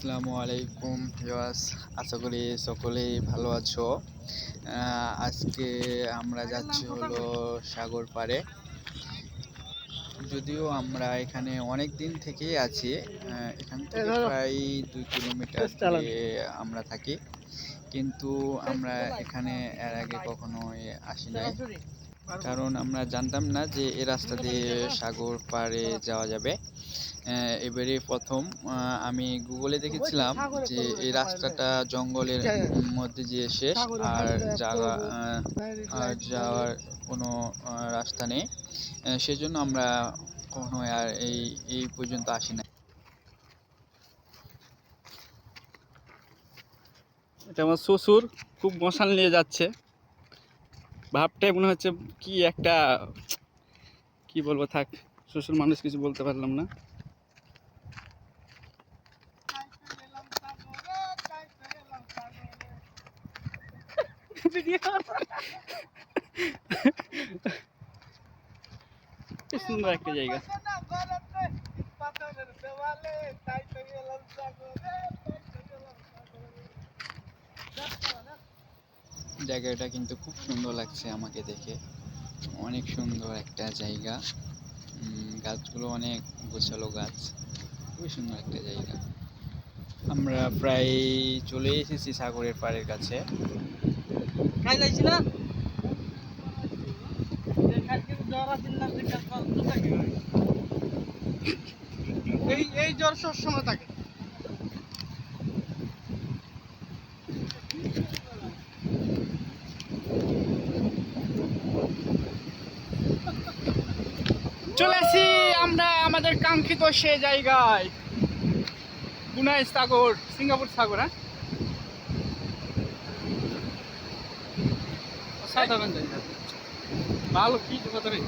আসসালামু আলাইকুম ভিউয়ার্স, আশা করি সকলেই ভালো আছো। আজকে আমরা যাচ্ছি হলো সাগর পাড়ে। যদিও আমরা এখানে অনেক দিন থেকেই আছি, এখান থেকে প্রায় 2 কিলোমিটার দূরে আমরা থাকি, কিন্তু আমরা এখানে এর আগে কখনোই আসি নাই, কারণ আমরা জানতাম না যে এই রাস্তা দিয়ে সাগর পাড়ে যাওয়া যাবে। এবারে প্রথম আমি গুগলে দেখেছিলাম যে এই রাস্তাটা জঙ্গলের মধ্যে দিয়ে শেষ, আর যাওয়ার কোনো রাস্তা নেই। সেজন্য আমরা কখনো আর এই পর্যন্ত আসি না। এটা আমার শ্বশুর খুব মশাল নিয়ে যাচ্ছে, ভাবটাই মনে হচ্ছে কি একটা, কি বলবো, থাক, শ্বশুর মানুষ কিছু বলতে পারলাম না। সুন্দর একটা জায়গা। জায়গাটা কিন্তু খুব সুন্দর লাগছে আমাকে দেখে, অনেক সুন্দর একটা জায়গা। গাছগুলো অনেক গোছালো গাছ, খুবই সুন্দর একটা জায়গা। আমরা প্রায় চলে এসেছি সাগরের পাড়ের কাছে। এই জ্বর সব সময় থাকে। চলে আসি আমরা আমাদের কাঙ্ক্ষিত সে জায়গায়, বুনাই সাগর, সিঙ্গাপুর সাগর। হ্যাঁ, অসাধারণ জায়গা, ভালো কি কথা রে।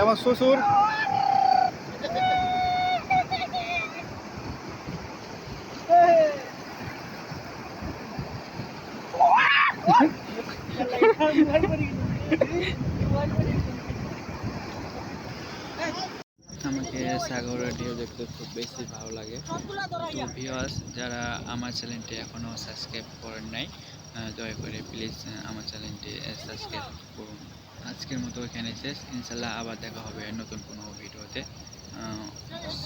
আমার শ্বশুর আমাকে সাগরের ঢেউ দেখতে খুব বেশি ভালো লাগে। তো ভিউয়ার্স, যারা আমার চ্যানেলটি এখনও সাবস্ক্রাইব করেন নাই, দয়া করে প্লিজ আমার চ্যানেলটি সাবস্ক্রাইব করুন। আজকের মতো এখানে শেষ, ইনশাল্লাহ আবার দেখা হবে নতুন কোনো ভিডিওতে।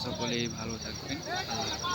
সকলেই ভালো থাকবেন। আল্লাহ হাফেজ।